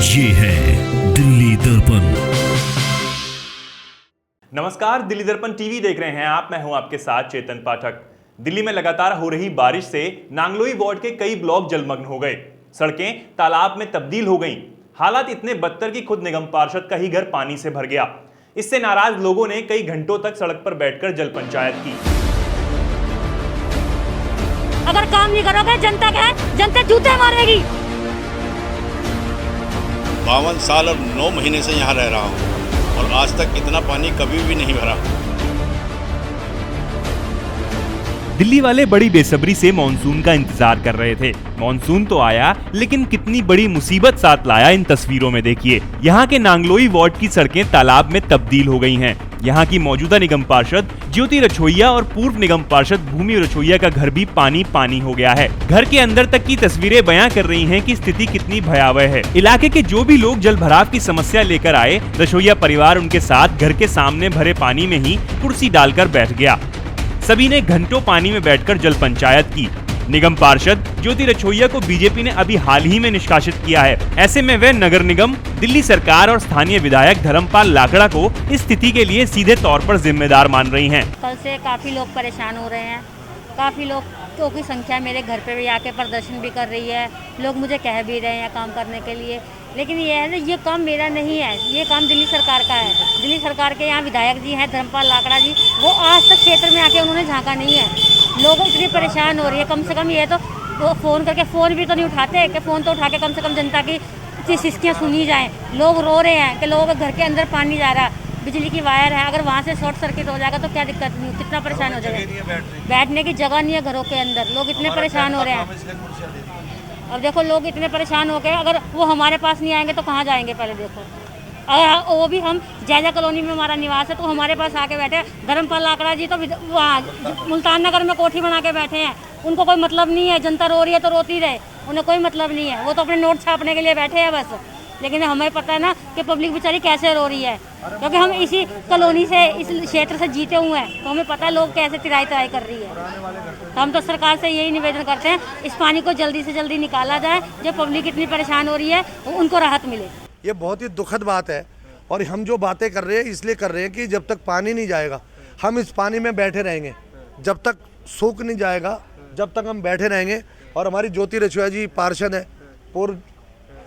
ये है दिल्ली दर्पण। नमस्कार, दिल्ली दर्पण टीवी देख रहे हैं आप। मैं हूं आपके साथ चेतन पाठक। दिल्ली में लगातार हो रही बारिश से नांगलोई वार्ड के कई ब्लॉक जलमग्न हो गए। सड़कें तालाब में तब्दील हो गईं। हालात इतने बदतर कि खुद निगम पार्षद का ही घर पानी से भर गया। इससे नाराज लोगों ने कई घंटों तक सड़क पर बैठकर जल पंचायत की। अगर काम नहीं करोगे जनता जूते मारेगी। 52 साल और 9 महीने से यहाँ रह रहा हूँ और आज तक इतना पानी कभी भी नहीं भरा। दिल्ली वाले बड़ी बेसब्री से मॉनसून का इंतजार कर रहे थे। मॉनसून तो आया, लेकिन कितनी बड़ी मुसीबत साथ लाया इन तस्वीरों में देखिए। यहाँ के नांगलोई वार्ड की सड़कें तालाब में तब्दील हो गई हैं। यहाँ की मौजूदा निगम पार्षद ज्योति रछोइया और पूर्व निगम पार्षद भूमि रछोइया का घर भी पानी पानी हो गया है। घर के अंदर तक की तस्वीरें बयां कर रही हैं कि स्थिति कितनी भयावह है। इलाके के जो भी लोग जल भराव की समस्या लेकर आए, रछोइया परिवार उनके साथ घर के सामने भरे पानी में ही कुर्सी डालकर बैठ गया। सभी ने घंटों पानी में बैठकर जल पंचायत की। निगम पार्षद ज्योति रछोइया को बीजेपी ने अभी हाल ही में निष्कासित किया है। ऐसे में वे नगर निगम, दिल्ली सरकार और स्थानीय विधायक धर्मपाल लाकड़ा को इस स्थिति के लिए सीधे तौर पर जिम्मेदार मान रही हैं। कल से काफी लोग परेशान हो रहे हैं। काफी लोगों की संख्या मेरे घर पे भी आके प्रदर्शन भी कर रही है। लोग मुझे कह भी रहे हैं काम करने के लिए, लेकिन ये है ना, ये काम मेरा नहीं है, ये काम दिल्ली सरकार का है। दिल्ली सरकार के यहाँ विधायक जी हैं धर्मपाल लाकड़ा जी, वो आज तक क्षेत्र में आके उन्होंने झांका नहीं है। लोग इतनी परेशान हो रही है। कम से कम ये तो वो फ़ोन करके फ़ोन भी तो नहीं उठाते कि फ़ोन तो उठा के कम से कम जनता की सिस्कियाँ सुनी जाएँ। लोग रो रहे हैं कि लोगों के घर के अंदर पानी जा रहा है, बिजली की वायर है, अगर वहाँ से शॉर्ट सर्किट हो जाएगा तो क्या दिक्कत नहीं, कितना परेशान हो जाएगा। बैठने की जगह नहीं है घरों के अंदर, लोग इतने परेशान हो रहे हैं। अब देखो लोग इतने परेशान हो गए, अगर वो हमारे पास नहीं आएंगे तो कहाँ जाएंगे। पहले देखो, अगर वो भी हम जैजा कॉलोनी में हमारा निवास है तो हमारे पास आके बैठे। धर्मपाल लाकड़ा जी तो वहाँ मुल्तान नगर में कोठी बना के बैठे हैं। उनको कोई मतलब नहीं है, जनता रो रही है तो रोती रहे, उन्हें कोई मतलब नहीं है। वो तो अपने नोट छापने के लिए बैठे हैं बस। लेकिन हमें पता है ना कि पब्लिक बेचारी कैसे रो रही है, क्योंकि हम इसी कॉलोनी से, इस क्षेत्र से जीते हुए हैं, तो हमें पता है लोग कैसे तिराई कर रही है। तो हम तो सरकार से यही निवेदन करते हैं, इस पानी को जल्दी से जल्दी निकाला जाए। जो पब्लिक इतनी परेशान हो रही है उनको राहत मिले। ये बहुत ही दुखद बात है और हम जो बातें कर रहे हैं इसलिए कर रहे हैं कि जब तक पानी नहीं जाएगा हम इस पानी में बैठे रहेंगे। जब तक सूख नहीं जाएगा जब तक हम बैठे रहेंगे। और हमारी ज्योति रछोइया जी पार्षद है, पूर्व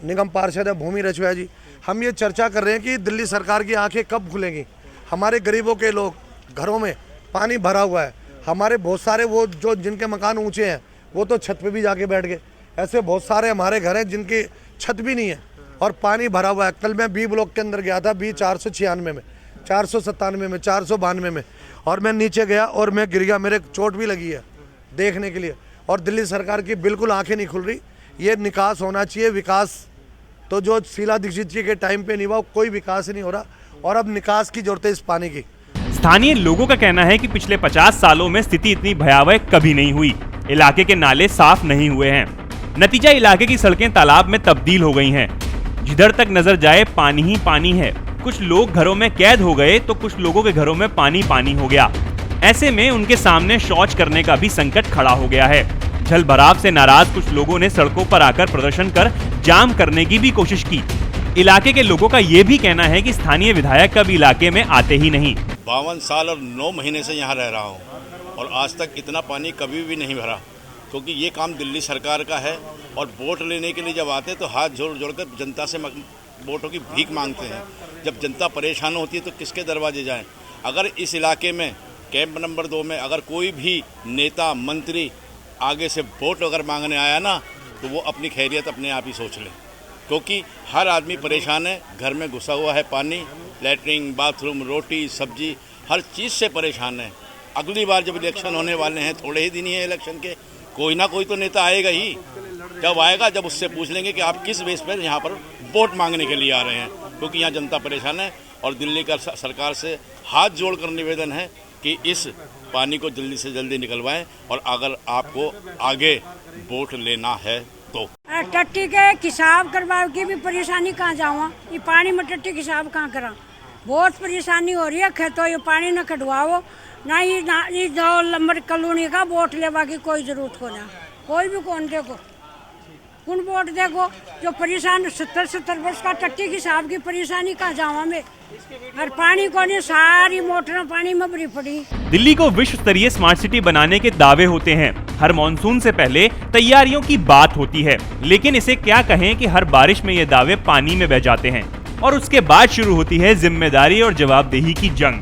निगम पार्षद है भूमि रछोइया जी, हम ये चर्चा कर रहे हैं कि दिल्ली सरकार की आंखें कब खुलेंगी। हमारे गरीबों के लोग घरों में पानी भरा हुआ है। हमारे बहुत सारे वो जो जिनके मकान ऊंचे हैं वो तो छत पे भी जाके बैठ गए। ऐसे बहुत सारे हमारे घर हैं जिनकी छत भी नहीं है और पानी भरा हुआ है। कल मैं बी ब्लॉक के अंदर गया था, बी 496 में, 497 में, 492 में, और मैं नीचे गया और मैं गिर गया। मेरे चोट भी लगी है देखने के लिए। और दिल्ली सरकार की बिल्कुल आंखें नहीं खुल रही। ये निकास होना चाहिए। विकास तो जो शीला दीक्षित जी के टाइम पे नहीं हुआ, कोई विकास नहीं हो रहा और अब निकास की जरूरत है इस पानी की। स्थानीय लोगों का कहना है कि पिछले 50 सालों में स्थिति इतनी भयावह कभी नहीं हुई। इलाके के नाले साफ नहीं हुए हैं। नतीजा, इलाके की सड़कें तालाब में तब्दील हो गई हैं। जिधर तक नजर जाए पानी ही पानी है। कुछ लोग घरों में कैद हो गए तो कुछ लोगों के घरों में पानी पानी हो गया। ऐसे में उनके सामने शौच करने का भी संकट खड़ा हो गया है। जल भराव से नाराज कुछ लोगों ने सड़कों पर आकर प्रदर्शन कर जाम करने की भी कोशिश की। इलाके के लोगों का ये भी कहना है कि स्थानीय विधायक कभी इलाके में आते ही नहीं। 52 साल और 9 महीने से यहाँ रह रहा हूँ और आज तक इतना पानी कभी भी नहीं भरा, क्योंकि ये काम दिल्ली सरकार का है। और वोट लेने के लिए जब आते हैं तो हाथ जोड़ कर जनता से वोटों की भीख मांगते हैं। जब जनता परेशान होती है तो किसके दरवाजे जाएं। अगर इस इलाके में कैंप नंबर 2 में अगर कोई भी नेता मंत्री आगे से वोट अगर मांगने आया ना, तो वो अपनी खैरियत अपने आप ही सोच ले, क्योंकि हर आदमी परेशान है। घर में घुसा हुआ है पानी, लैट्रिन, बाथरूम, रोटी, सब्जी, हर चीज़ से परेशान है। अगली बार जब इलेक्शन होने वाले हैं, थोड़े ही दिन ही है इलेक्शन के, कोई ना कोई तो नेता आएगा ही। जब आएगा जब उससे पूछ लेंगे कि आप किस बेस पर यहाँ पर वोट मांगने के लिए आ रहे हैं, क्योंकि यहाँ जनता परेशान है। और दिल्ली का सरकार से हाथ जोड़कर निवेदन है कि इस पानी को जल्दी से जल्दी निकलवाएं। और अगर आपको आगे वोट लेना है तो टट्टी के हिसाब करवा की भी परेशानी कहाँ जाऊँ। ये पानी में टट्टी के हिसाब कहाँ करा, बहुत परेशानी हो रही है। खेतों ये पानी न खड़वाओ ना, ये 2 नंबर कॉलोनी का वोट लेवा की कोई जरूरत को ना, कोई भी कौन देखो कौन वोट देगो? जो परेशान 70 वर्ष का टट्टी की साहब की परेशानी कहाँ जावा में, और पानी को नहीं, सारी मोटर पानी में भरी पड़ी। दिल्ली को विश्व स्तरीय स्मार्ट सिटी बनाने के दावे होते हैं। हर मॉनसून से पहले तैयारियों की बात होती है, लेकिन इसे क्या कहें कि हर बारिश में ये दावे पानी में बह जाते हैं और उसके बाद शुरू होती है जिम्मेदारी और जवाबदेही की जंग।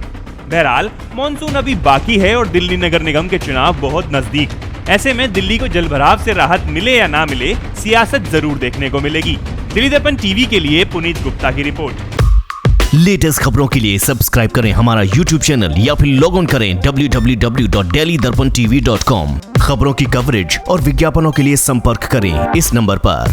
बहरहाल मॉनसून अभी बाकी है और दिल्ली नगर निगम के चुनाव बहुत नजदीक। ऐसे में दिल्ली को जलभराव से राहत मिले या ना मिले, सियासत जरूर देखने को मिलेगी। दिल्ली दर्पण टीवी के लिए पुनीत गुप्ता की रिपोर्ट। लेटेस्ट खबरों के लिए सब्सक्राइब करें हमारा YouTube चैनल या फिर लॉग ऑन करें www.delhidarpantv.com। खबरों की कवरेज और विज्ञापनों के लिए संपर्क करें इस नंबर पर।